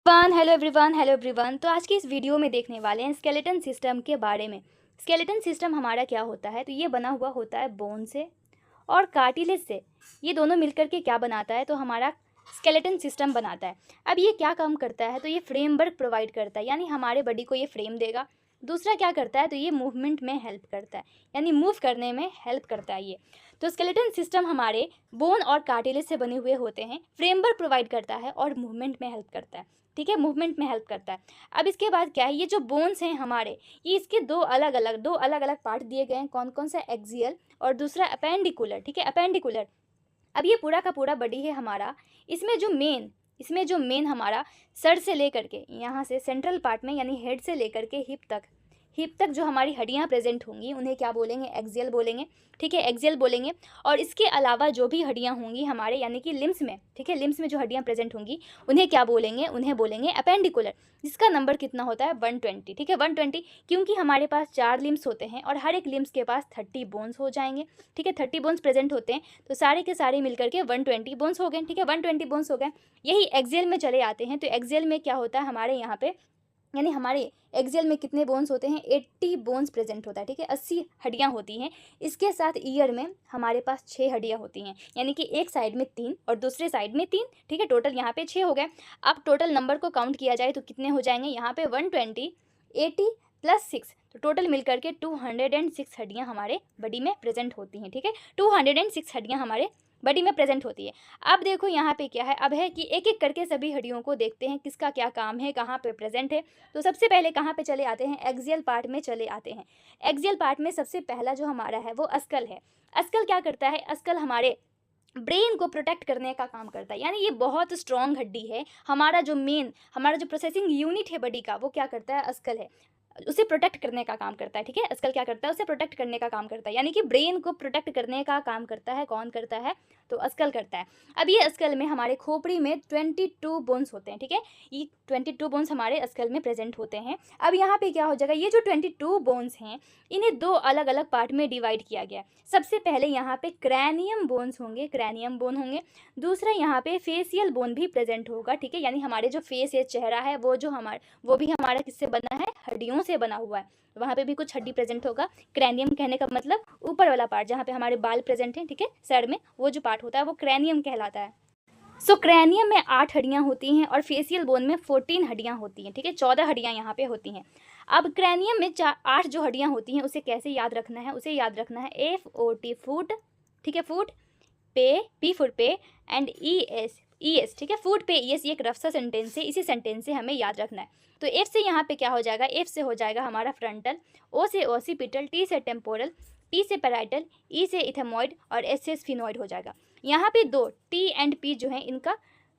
Hello everyone. तो आज की इस वीडियो में देखने वाले हैं स्केलेटन सिस्टम के बारे में। स्केलेटन सिस्टम हमारा क्या होता है, तो ये बना हुआ होता है बोन से और कार्टिलेज से। ये दोनों मिलकर के क्या बनाता है, तो हमारा स्केलेटन सिस्टम बनाता है। अब ये क्या काम करता है, तो ये फ्रेमवर्क प्रोवाइड करता है, यानी हमारे बॉडी को ये फ्रेम देगा। दूसरा क्या करता है, तो ये मूवमेंट में हेल्प करता है, यानी मूव करने में हेल्प करता है ये। तो स्केलेटन सिस्टम हमारे बोन और कार्टिलेज से बने हुए होते हैं, फ्रेमवर्क प्रोवाइड करता है और मूवमेंट में हेल्प करता है। ठीक है, मूवमेंट में हेल्प करता है। अब इसके बाद क्या है, ये जो बोन्स हैं हमारे, ये इसके दो अलग अलग पार्ट दिए गए हैं। कौन कौन सा, एक्सियल और दूसरा अपेंडिकुलर। ठीक है, अपेंडिकुलर। अब ये पूरा का पूरा बॉडी है हमारा। इसमें जो मेन हमारा सर से लेकर के यहाँ से सेंट्रल पार्ट में, यानी हेड से लेकर के हिप तक जो हमारी हड्डियाँ प्रेजेंट होंगी उन्हें क्या बोलेंगे, एक्सियल बोलेंगे। ठीक है, एक्सियल बोलेंगे। और इसके अलावा जो भी हड्डियाँ होंगी हमारे, यानी कि लिम्स में, ठीक है, लिम्स में जो हड्डियाँ प्रेजेंट होंगी उन्हें क्या बोलेंगे, उन्हें बोलेंगे अपेंडिकुलर, जिसका नंबर कितना होता है, 120। ठीक है, 120, क्योंकि हमारे पास 4 लिम्स होते हैं और हर एक लिम्स के पास 30 बोन्स हो जाएंगे। ठीक है, 30 बोन्स प्रेजेंट होते हैं, तो सारे के सारे मिलकर के 120 बोन्स हो गए। ठीक है, 120 बोन्स हो गए। यही एक्सियल में चले आते हैं, तो एक्सियल में क्या होता है हमारे यहाँ पे, यानी हमारे एक्सियल में कितने बोन्स होते हैं, 80 बोन्स प्रेजेंट होता है। ठीक है, 80 हड्डियाँ होती हैं। इसके साथ ईयर में हमारे पास 6 हड्डियाँ होती हैं, यानी कि एक साइड में 3 और दूसरे साइड में 3। ठीक है, टोटल यहाँ पे 6 हो गए। अब टोटल नंबर को काउंट किया जाए तो कितने हो जाएंगे, यहाँ पे 120, 80 प्लस 6, तो टोटल मिलकर के 206 हड्डियाँ हमारे बॉडी में प्रेजेंट होती हैं। ठीक है, 206 हड्डियाँ हमारे बॉडी में प्रेजेंट होती है। अब देखो यहाँ पे क्या है, अब है कि एक एक करके सभी हड्डियों को देखते हैं किसका क्या काम है, कहाँ पे प्रेजेंट है। तो सबसे पहले कहाँ पे चले आते हैं, एक्सियल पार्ट में चले आते हैं। एक्सियल पार्ट में सबसे पहला जो हमारा है वो अस्कल है। अस्कल क्या करता है, अस्कल हमारे ब्रेन को प्रोटेक्ट करने का काम करता है, यानी ये बहुत स्ट्रॉन्ग हड्डी है। हमारा जो प्रोसेसिंग यूनिट है बॉडी का, वो क्या करता है, अस्कल है, उसे प्रोटेक्ट करने का काम करता है। ठीक है, अस्कल क्या करता है, उसे प्रोटेक्ट करने का काम करता है, यानी कि ब्रेन को प्रोटेक्ट करने का काम करता है। कौन करता है, तो अस्कल करता है। अब ये अस्कल में हमारे खोपड़ी में 22 बोन्स होते हैं। ठीक है, ये 22 बोन्स हमारे अस्कल में प्रेजेंट होते हैं। अब यहाँ पे क्या हो जाएगा, ये जो 22 बोन्स हैं इन्हें दो अलग अलग पार्ट में डिवाइड किया गया है। सबसे पहले यहाँ पे क्रैनियम बोन्स होंगे, क्रैनियम बोन होंगे। दूसरा यहाँ पे फेसियल बोन भी प्रेजेंट होगा। ठीक है, यानी हमारे जो फेस है, चेहरा है, वो भी हमारा किससे बना है, हड्डियों से बना हुआ है। वहाँ पे भी कुछ हड्डी प्रेजेंट होगा। क्रैनियम कहने का मतलब ऊपर वाला पार्ट, जहाँ पे हमारे बाल प्रेजेंट हैं, ठीक है, सर में, वो जो पार्ट होता है वो क्रैनियम कहलाता है। सो क्रैनियम में 8 हड्डियाँ होती हैं और फेसियल बोन में 14 हड्डियाँ होती हैं। ठीक है, 14 हड्डियाँ यहाँ पे होती हैं। अब क्रैनियम में 8 जो हड्डियाँ होती हैं उसे कैसे याद रखना है, उसे याद रखना है FOT फूट। ठीक है, फूट, पे, P फॉर पे, एंड ES, ठीक है, फूड पे ES, ये एक रफ सा सेंटेंस है, इसी सेंटेंस से हमें याद रखना है। तो F से यहाँ पे क्या हो जाएगा, F से हो जाएगा हमारा फ्रंटल, O से ओसिपिटल, T से टेम्पोरल, P से पैराइटल, E से इथेमॉइड और S से स्फिनॉइड हो जाएगा। यहाँ पे दो T एंड P जो है इनका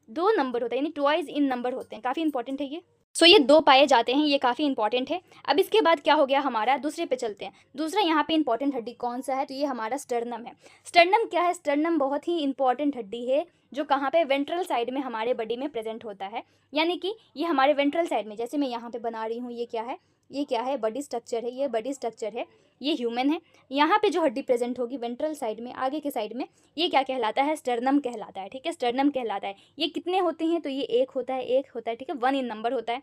2 नंबर होता है, यानी ट्वाइस इन नंबर होते हैं। काफ़ी इंपॉर्टेंट है ये। सो ये 2 पाए जाते हैं, ये काफ़ी इंपॉर्टेंट है। अब इसके बाद क्या हो गया हमारा, दूसरे पे चलते हैं। दूसरा यहाँ पे इंपॉर्टेंट हड्डी कौन सा है, तो ये हमारा स्टर्नम है। स्टर्नम क्या है, स्टर्नम बहुत ही इंपॉर्टेंट हड्डी है, जो कहाँ पे, वेंट्रल साइड में हमारे बॉडी में प्रेजेंट होता है। यानी कि ये हमारे वेंट्रल साइड में, जैसे मैं यहाँ पे बना रही हूँ, ये क्या है, बॉडी स्ट्रक्चर है, ये बॉडी स्ट्रक्चर है, ये ह्यूमन है। यहाँ पे जो हड्डी प्रेजेंट होगी वेंट्रल साइड में, आगे के साइड में, ये क्या कहलाता है, स्टर्नम कहलाता है। ठीक है, स्टर्नम कहलाता है। ये कितने होते हैं, तो ये एक होता है, ठीक है, 1 इन नंबर होता है।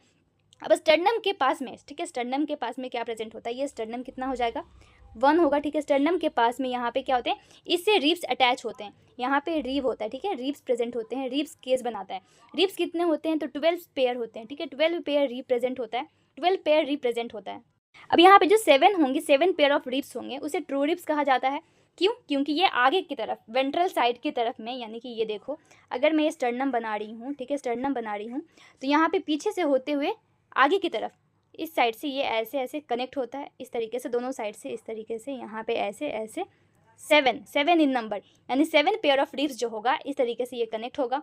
अब स्टर्नम के पास में, ठीक है, स्टर्नम के पास में क्या प्रेजेंट होता है, ये स्टर्नम कितना हो जाएगा, 1 होगा। ठीक है, स्टर्नम के पास में यहाँ पे क्या होते हैं, इससे रिब्स अटैच होते हैं, यहाँ पे रिब होता है। ठीक है, रिब्स प्रेजेंट होते हैं, रिब्स केस बनाता है। रिब्स कितने होते हैं, तो 12 पेयर होते हैं। ठीक है, 12 पेयर रिप्रेजेंट होता है, 12 पेयर रिप्रेजेंट होता है। अब यहाँ पे जो 7 होंगे, 7 पेयर ऑफ रिब्स होंगे, उसे ट्रू रिब्स कहा जाता है। क्यों, क्योंकि ये आगे की तरफ, वेंट्रल साइड की तरफ में, यानी कि ये देखो, अगर मैं ये स्टर्नम बना रही हूँ, ठीक है, स्टर्नम बना रही हूँ, तो यहाँ पे पीछे से होते हुए आगे की तरफ इस साइड से ये ऐसे ऐसे कनेक्ट होता है, इस तरीके से, दोनों साइड से इस तरीके से, यहाँ पे ऐसे ऐसे 7 इन नंबर, यानी 7 पेयर ऑफ रिब्स जो होगा, इस तरीके से ये कनेक्ट होगा।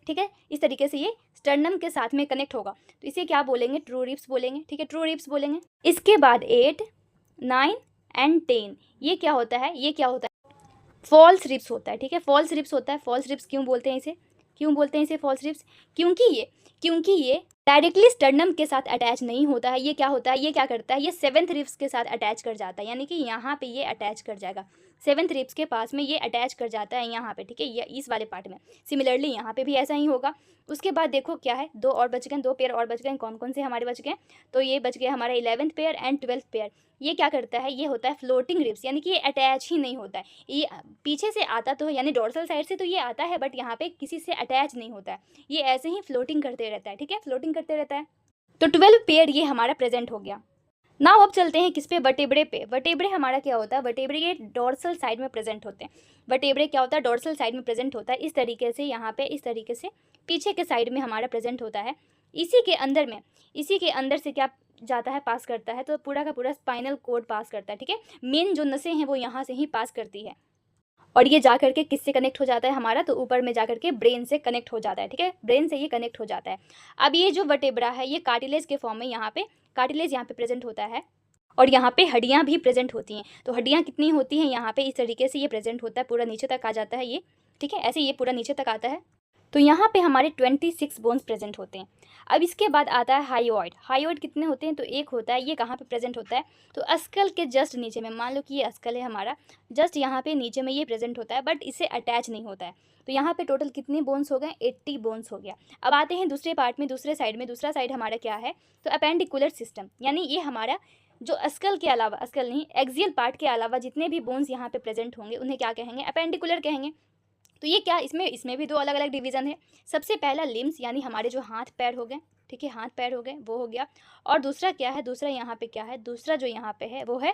ठीक है, इस तरीके से ये स्टर्नम के साथ में कनेक्ट होगा, तो इसे क्या बोलेंगे, ट्रू रिब्स बोलेंगे। ठीक है, ट्रू रिब्स बोलेंगे। इसके बाद 8, 9 एंड 10, ये क्या होता है, फॉल्स रिब्स होता है। ठीक है, फॉल्स रिब्स होता है। फॉल्स रिब्स क्यों बोलते हैं इसे फॉल्स रिब्स, क्योंकि ये डायरेक्टली स्टर्नम के साथ अटैच नहीं होता है। ये क्या होता है, ये क्या करता है, ये 7th रिब्स के साथ अटैच कर जाता है, यानी कि यहाँ पे ये अटैच कर जाएगा 7th रिब्स के पास में ये अटैच कर जाता है यहाँ पे, ठीक है, ये इस वाले पार्ट में। सिमिलरली यहाँ पे भी ऐसा ही होगा। उसके बाद देखो क्या है, 2 और बच गए, 2 पेयर और बच गए। कौन कौन से हमारे बच गए, तो ये बच गया हमारा 11th pair and 12th pair. ये क्या करता है, ये होता है फ्लोटिंग रिब्स, यानी कि ये अटैच ही नहीं होता है। ये पीछे से आता तो है, यानी डोर्सल साइड से तो ये आता है, बट यहाँ पे किसी से अटैच नहीं होता है, ये ऐसे ही फ्लोटिंग करते रहता है, ठीक है, फ्लोटिंग करते रहता है। तो 12 पेयर ये हमारा प्रेजेंट हो गया। नाउ अब चलते हैं किस पे, वर्टेब्रे पे। वर्टेब्रे हमारा क्या होता है, वर्टेब्रे ये डोर्सल साइड में प्रेजेंट होते हैं। वर्टेब्रे क्या होता है, डोर्सल साइड में प्रेजेंट होता है, इस तरीके से यहाँ पे, इस तरीके से पीछे के साइड में हमारा प्रेजेंट होता है। इसी के अंदर में, इसी के अंदर से क्या जाता है, पास करता है, तो पूरा का पूरा स्पाइनल कोड पास करता है, ठीक है। मेन जो नसें हैं वो यहाँ से ही पास करती है, और ये जा करके किससे कनेक्ट हो जाता है हमारा, तो ऊपर में जा करके ब्रेन से कनेक्ट हो जाता है, ठीक है, ब्रेन से ये कनेक्ट हो जाता है। अब ये जो वर्टेब्रा है ये कार्टिलेज के फॉर्म में, यहाँ पे कार्टिलेज यहाँ पे प्रेजेंट होता है, और यहाँ पे हड्डियाँ भी प्रेजेंट होती हैं। तो हड्डियाँ कितनी होती हैं यहाँ पे, इस तरीके से ये प्रेजेंट होता है, पूरा नीचे तक आ जाता है ये, ठीक है, ऐसे ये पूरा नीचे तक आता है। तो यहाँ पे हमारे 26 बोन्स प्रेजेंट होते हैं। अब इसके बाद आता है हाइओइड। हाइओइड कितने होते हैं, तो एक होता है, ये कहाँ पे प्रेजेंट होता है, तो अस्कल के जस्ट नीचे में, मान लो कि ये अस्कल है हमारा, जस्ट यहाँ पे नीचे में ये प्रेजेंट होता है, बट इससे अटैच नहीं होता है। तो यहाँ पे टोटल कितने बोन्स हो गए, 80 बोन्स हो गया। अब आते हैं दूसरे पार्ट में, दूसरे साइड में, दूसरा साइड हमारा क्या है, तो अपेंडिकुलर सिस्टम, यानी ये हमारा जो अस्कल के अलावा, अस्कल नहीं, एक्सियल पार्ट के अलावा जितने भी बोन्स यहाँ पे प्रेजेंट होंगे उन्हें क्या कहेंगे, अपेंडिकुलर कहेंगे। तो ये क्या, इसमें भी 2 अलग अलग डिवीज़न है। सबसे पहला लिम्स, यानी हमारे जो हाथ पैर हो गए, ठीक है, हाथ पैर हो गए, वो हो गया। और दूसरा क्या है, दूसरा यहाँ पे क्या है, दूसरा जो यहाँ पे है वो है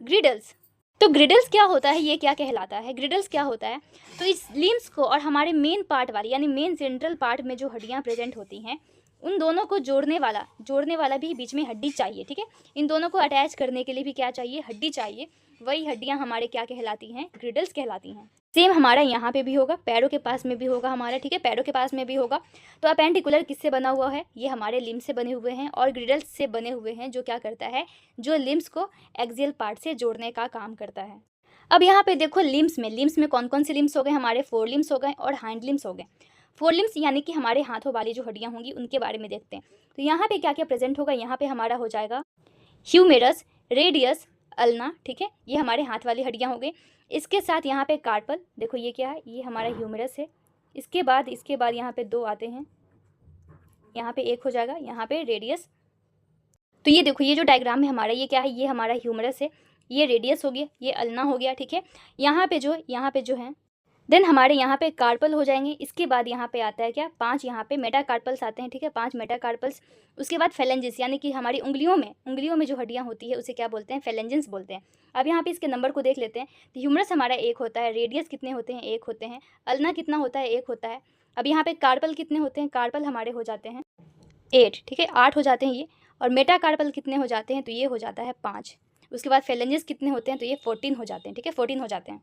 ग्रिडल्स। तो ग्रिडल्स क्या होता है, ये क्या कहलाता है, ग्रिडल्स क्या होता है, तो इस लिम्स को और हमारे मेन पार्ट वाली, यानी मेन सेंट्रल पार्ट में जो हड्डियाँ प्रेजेंट होती हैं, उन दोनों को जोड़ने वाला भी बीच में हड्डी चाहिए, ठीक है। इन दोनों को अटैच करने के लिए भी क्या चाहिए, हड्डी चाहिए। वही हड्डियां हमारे क्या कहलाती हैं, ग्रिडल्स कहलाती हैं। सेम हमारा यहाँ पे भी होगा, पैरों के पास में भी होगा हमारा, ठीक है, पैरों के पास में भी होगा। तो अपेंडिकुलर किससे बना हुआ है, ये हमारे लिम्स से बने हुए हैं, और ग्रिडल्स से बने हुए हैं, जो क्या करता है, जो लिम्स को एक्सियल पार्ट से जोड़ने का काम करता है। अब यहाँ पे देखो लिम्स में कौन कौन से लिम्स हो गए, हमारे 4 लिम्स हो गए और हैंड लिम्स हो गए। 4 लिम्स यानी कि हमारे हाथों वाली जो हड्डियाँ होंगी उनके बारे में देखते हैं। तो यहाँ पे क्या क्या प्रेजेंट होगा, यहाँ पे हमारा हो जाएगा ह्यूमेरस, रेडियस, अल्ना, ठीक है, ये हमारे हाथ वाली हड्डियाँ हो गई। इसके साथ यहाँ पे कार्पल, देखो ये क्या है, ये हमारा ह्यूमेरस है। इसके बाद यहाँ पे 2 आते हैं, यहाँ पे 1 हो जाएगा, यहाँ पे रेडियस। तो ये देखो, ये जो डायग्राम है हमारा, ये क्या है, ये हमारा ह्यूमेरस है, ये रेडियस हो गया, ये अल्ना हो गया, ठीक है। यहाँ पे जो है देन हमारे यहाँ पे कार्पल हो जाएंगे। इसके बाद यहाँ पे आता है क्या, 5 यहाँ पे मेटाकार्पल्स आते हैं, ठीक है, 5 मेटाकार्पल्स। उसके बाद फेलेंजिस, यानी कि हमारी उंगलियों में जो हड्डियाँ होती है उसे क्या बोलते हैं, फेलेंजिस बोलते हैं। अब यहाँ पे इसके नंबर को देख लेते हैं। तो ह्यूमरस हमारा 1 होता है, रेडियस कितने होते हैं, 1 होते हैं, अल्ना कितना होता है, 1 होता है। अब यहाँ पे कार्पल कितने होते हैं, कार्पल हमारे हो जाते हैं 8, ठीक है, 8 हो जाते हैं ये। और मेटाकार्पल कितने हो जाते हैं, तो ये हो जाता है 5। उसके बाद फेलेंजिस कितने होते हैं, तो ये 14 हो जाते हैं, ठीक है, 14 हो जाते हैं।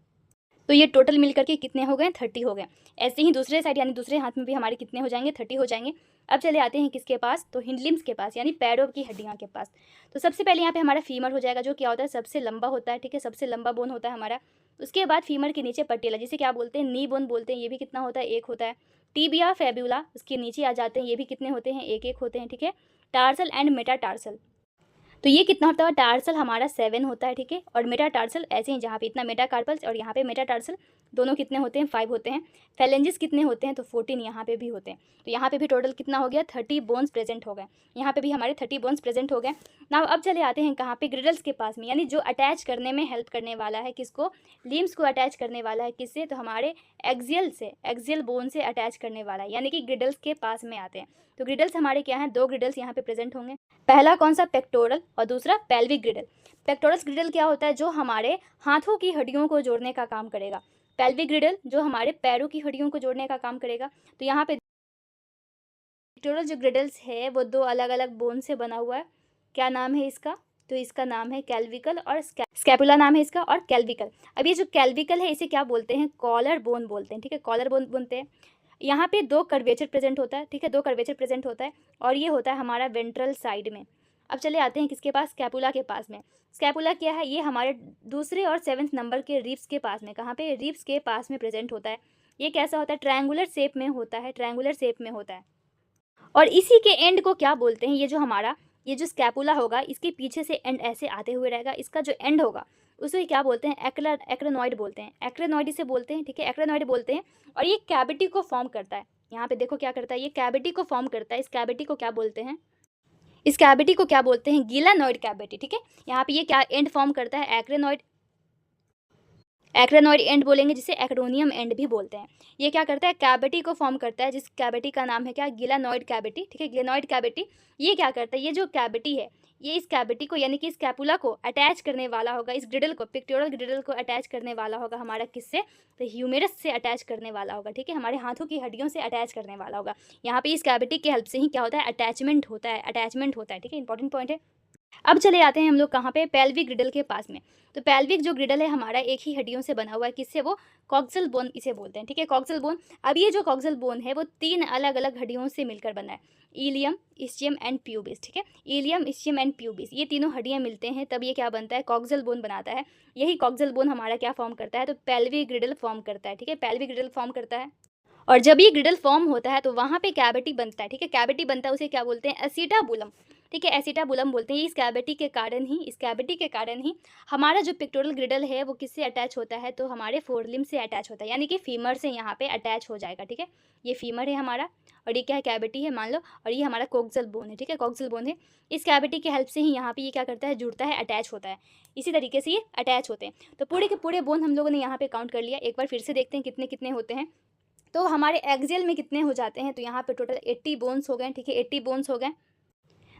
तो ये टोटल मिल करके कितने हो गए, 30 हो गए। ऐसे ही दूसरे साइड यानी दूसरे हाथ में भी हमारे कितने हो जाएंगे, 30 हो जाएंगे। अब चले आते हैं किसके पास, तो हिंड लिम्स के पास, यानी पैरों की हड्डियाँ के पास। तो सबसे पहले यहाँ पे हमारा फीमर हो जाएगा, जो क्या होता है, सबसे लंबा होता है, ठीक है, सबसे लंबा बोन होता है हमारा। उसके बाद फीमर के नीचे पटेला, जिसे क्या बोलते हैं, नी बोन बोलते हैं, ये भी कितना होता है, 1 होता है। टीबिया, फेब्यूला उसके नीचे आ जाते हैं, ये भी कितने होते हैं, 1 1 होते हैं, ठीक है। टार्सल एंड मेटाटार्सल, तो ये कितना होता है, टार्सल हमारा 7 होता है, ठीक है। और मेटाटार्सल ऐसे ही, जहाँ पे इतना मेटाकार्पल्स और यहाँ पे मेटाटार्सल दोनों कितने होते हैं, 5 होते हैं। फेलेंजिस कितने होते हैं, तो 14 यहाँ पे भी होते हैं। तो यहाँ पे भी टोटल कितना हो गया, 30 बोन्स प्रेजेंट हो गए। यहाँ पे भी हमारे 30 बोन्स प्रेजेंट हो गए। नाउ अब चले आते हैं कहाँ पे, ग्रिडल्स के पास में, यानी जो अटैच करने में हेल्प करने वाला है किसको, लिम्स को अटैच करने वाला है किससे, तो हमारे एक्सियल बोन से अटैच करने वाला है, यानी कि ग्रिडल्स के पास में आते हैं। तो ग्रिडल्स हमारे क्या हैं, 2 ग्रिडल्स यहाँ पे प्रेजेंट होंगे। पहला कौन सा, पेक्टोरल, और दूसरा पेल्विक ग्रिडल। पेक्टोरस ग्रिडल क्या होता है, जो हमारे हाथों की हड्डियों को जोड़ने का काम करेगा। पेल्विक ग्रिडल जो हमारे पैरों की हड्डियों को जोड़ने का काम करेगा। तो यहाँ पे पेक्टोरल जो ग्रिडल्स है वो 2 अलग अलग बोन से बना हुआ है। क्या नाम है इसका, तो इसका नाम है कैल्विकल और स्कैपुला नाम है इसका, और कैल्विकल। अब ये जो कैल्विकल है इसे क्या बोलते हैं, कॉलर बोन बोलते हैं, ठीक है, कॉलर बोन बोलते हैं। यहाँ पे 2 कर्वेचर प्रेजेंट होता है, ठीक है, 2 कर्वेचर प्रेजेंट होता है, और ये होता है हमारा वेंट्रल साइड में। अब चले आते हैं किसके पास, स्कैपुला के पास में। स्कैपुला क्या है, ये हमारे दूसरे और 7th नंबर के रिब्स के पास में, कहाँ पे, रिब्स के पास में प्रेजेंट होता है। ये कैसा होता है, ट्रायंगुलर शेप में होता है, ट्रायंगुलर शेप में होता है। और इसी के एंड को क्या बोलते हैं, ये जो स्कैपुला होगा इसके पीछे से एंड ऐसे आते हुए रहेगा, इसका जो एंड होगा उसे क्या बोलते हैं, एक्रेनॉइड बोलते हैं, एक्रेनॉइड इसे बोलते हैं, ठीक है, एक्रेनॉइड बोलते हैं। और ये कैविटी को फॉर्म करता है, यहाँ पे देखो क्या करता है, ये कैविटी को फॉर्म करता है। इस कैविटी को क्या बोलते हैं, इस कैविटी को क्या बोलते हैं, गिलानॉइड कैविटी, ठीक है। यहाँ पे ये क्या एंड फॉर्म करता है, एक्रेनॉइड, एक्रेनॉइड एंड बोलेंगे, जिसे एक्रोनियम एंड भी बोलते हैं। ये क्या करता है, कैविटी को फॉर्म करता है, जिस कैविटी का नाम है क्या, गिलानॉइड कैविटी, ठीक है, गिलानॉइड कैविटी। ये क्या करता है, ये जो कैविटी है, ये इस कैविटी को यानी कि इस कैपुला को अटैच करने वाला होगा, इस ग्रिडल को, पिक्टोरल ग्रिडल को अटैच करने वाला होगा हमारा किससे, तो ह्यूमेरस से अटैच करने वाला होगा, ठीक है, हमारे हाथों की हड्डियों से अटैच करने वाला होगा। यहाँ पे इस कैविटी की हेल्प से ही क्या होता है, अटैचमेंट होता है, अटैचमेंट होता है, ठीक है, इंपॉर्टेंट पॉइंट है। अब चले आते हैं हम लोग कहाँ पे, पेल्विक ग्रिडल के पास में। तो पेल्विक जो ग्रिडल है हमारा एक ही हड्डियों से बना हुआ है, किससे, वो कॉक्सल बोन इसे बोलते हैं, ठीक है, कॉक्सल बोन। अब ये जो कॉक्सल बोन है वो 3 अलग अलग हड्डियों से मिलकर बना है, इलियम, इस्चियम एंड प्यूबिस, ठीक है, इलियम, इस्चियम एंड प्यूबिस, ये तीनों हड्डियाँ मिलते हैं तब ये क्या बनता है, कॉक्सल बोन बनाता है। यही कॉक्सल बोन हमारा क्या फॉर्म करता है, तो पेल्विक ग्रिडल फॉर्म करता है, ठीक है, पेल्विक ग्रिडल फॉर्म करता है। और जब ये ग्रिडल फॉर्म होता है तो वहाँ पे कैविटी बनता है, ठीक है, कैविटी बनता है, उसे क्या बोलते हैं, एसिटाबुलम, ठीक है, एसिटाबुलम बोलते हैं। इस कैविटी के कारण ही, इस कैविटी के कारण ही हमारा जो पिक्टोरल ग्रिडल है वो किससे अटैच होता है, तो हमारे फोरलिम से अटैच होता है, यानी कि फीमर से यहाँ पे अटैच हो जाएगा, ठीक है। ये फीमर है हमारा, और ये क्या है, कैविटी है मान लो, और ये हमारा कॉक्सल बोन है, ठीक है, कॉक्सल बोन है। इस कैविटी की हेल्प से ही यहाँ पे ये क्या करता है, जुड़ता है, अटैच होता है, इसी तरीके से ये अटैच होते हैं। तो पूरे के पूरे बोन हम लोगों ने यहाँ पे काउंट कर लिया, एक बार फिर से देखते हैं कितने कितने होते हैं। तो हमारे एक्सियल में कितने हो जाते हैं, तो यहाँ पे टोटल 80 बोन्स हो गए, ठीक है, 80 बोन्स हो गए।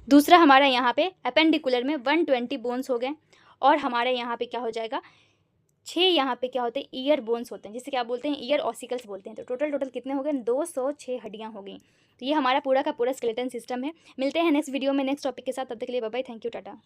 दूसरा हमारा यहाँ पे अपेंडिकुलर में 120 बोन्स हो गए। और हमारे यहाँ पे क्या हो जाएगा, 6 यहाँ पे क्या होते हैं, ईयर बोन्स होते हैं, जिसे क्या बोलते हैं, ईयर ऑसिकल्स बोलते हैं। तो टोटल कितने हो गए, 206 हड्डियाँ हो गई। तो ये हमारा पूरा का पूरा स्केलेटन सिस्टम है। मिलते हैं नेक्स्ट वीडियो में नेक्स्ट टॉपिक के साथ, तब तक के लिए bye bye, thank you, Tata.